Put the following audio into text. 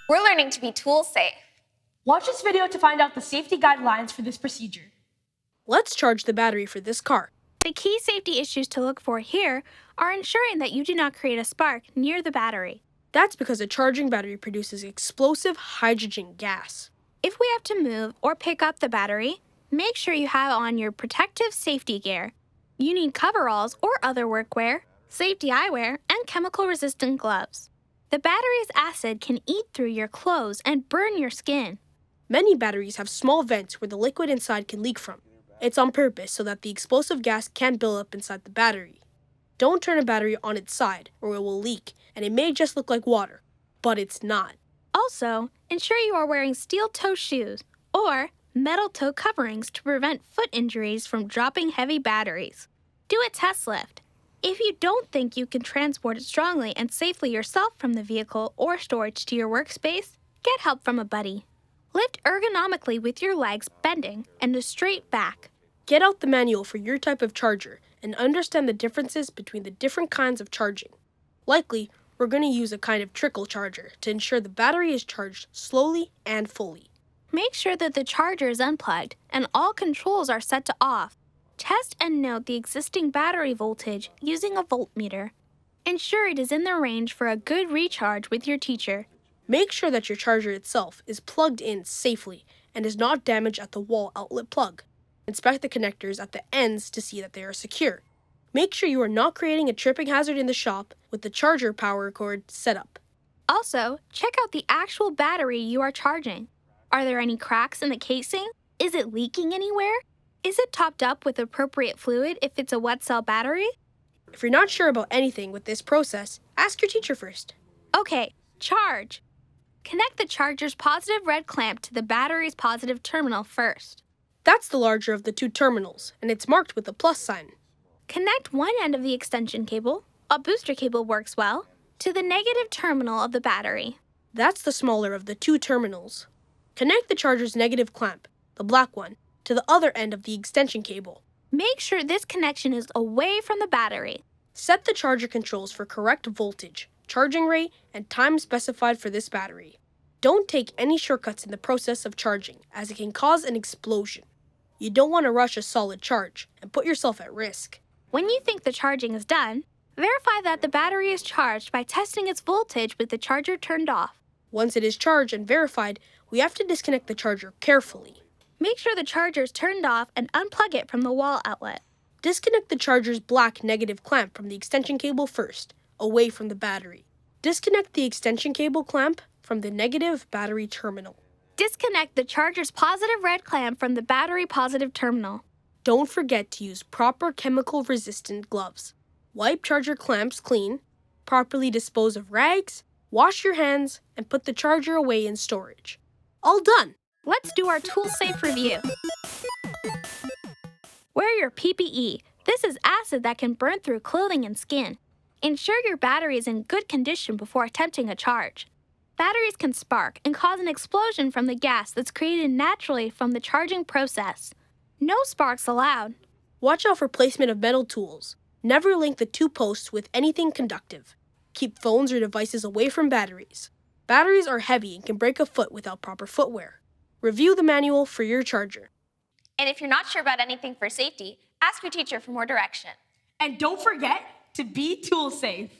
We're learning to be tool safe. Watch this video to find out the safety guidelines for this procedure. Let's charge the battery for this car. The key safety issues to look for here are ensuring that you do not create a spark near the battery. That's because a charging battery produces explosive hydrogen gas. If we have to move or pick up the battery, make sure you have on your protective safety gear. You need coveralls or other workwear, safety eyewear, and chemical-resistant gloves. The battery's acid can eat through your clothes and burn your skin. Many batteries have small vents where the liquid inside can leak from. It's on purpose so that the explosive gas can't build up inside the battery. Don't turn a battery on its side or it will leak, and it may just look like water, but it's not. Also, ensure you are wearing steel-toe shoes or metal toe coverings to prevent foot injuries from dropping heavy batteries. Do a test lift. If you don't think you can transport it strongly and safely yourself from the vehicle or storage to your workspace, get help from a buddy. Lift ergonomically with your legs bending and a straight back. Get out the manual for your type of charger and understand the differences between the different kinds of charging. Likely, we're going to use a kind of trickle charger to ensure the battery is charged slowly and fully. Make sure that the charger is unplugged and all controls are set to off. Test and note the existing battery voltage using a voltmeter. Ensure it is in the range for a good recharge with your teacher. Make sure that your charger itself is plugged in safely and is not damaged at the wall outlet plug. Inspect the connectors at the ends to see that they are secure. Make sure you are not creating a tripping hazard in the shop with the charger power cord set up. Also, check out the actual battery you are charging. Are there any cracks in the casing? Is it leaking anywhere? Is it topped up with appropriate fluid if it's a wet cell battery? If you're not sure about anything with this process, ask your teacher first. Okay, charge. Connect the charger's positive red clamp to the battery's positive terminal first. That's the larger of the two terminals, and it's marked with a plus sign. Connect one end of the extension cable, a booster cable works well, to the negative terminal of the battery. That's the smaller of the two terminals. Connect the charger's negative clamp, the black one, to the other end of the extension cable. Make sure this connection is away from the battery. Set the charger controls for correct voltage, charging rate, and time specified for this battery. Don't take any shortcuts in the process of charging, as it can cause an explosion. You don't want to rush a solid charge and put yourself at risk. When you think the charging is done, verify that the battery is charged by testing its voltage with the charger turned off. Once it is charged and verified, we have to disconnect the charger carefully. Make sure the charger is turned off and unplug it from the wall outlet. Disconnect the charger's black negative clamp from the extension cable first, away from the battery. Disconnect the extension cable clamp from the negative battery terminal. Disconnect the charger's positive red clamp from the battery positive terminal. Don't forget to use proper chemical-resistant gloves. Wipe charger clamps clean, properly dispose of rags, wash your hands, and put the charger away in storage. All done! Let's do our tool-safe review. Wear your PPE. This is acid that can burn through clothing and skin. Ensure your battery is in good condition before attempting a charge. Batteries can spark and cause an explosion from the gas that's created naturally from the charging process. No sparks allowed. Watch out for placement of metal tools. Never link the two posts with anything conductive. Keep phones or devices away from batteries. Batteries are heavy and can break a foot without proper footwear. Review the manual for your charger. And if you're not sure about anything for safety, ask your teacher for more direction. And don't forget to be tool safe.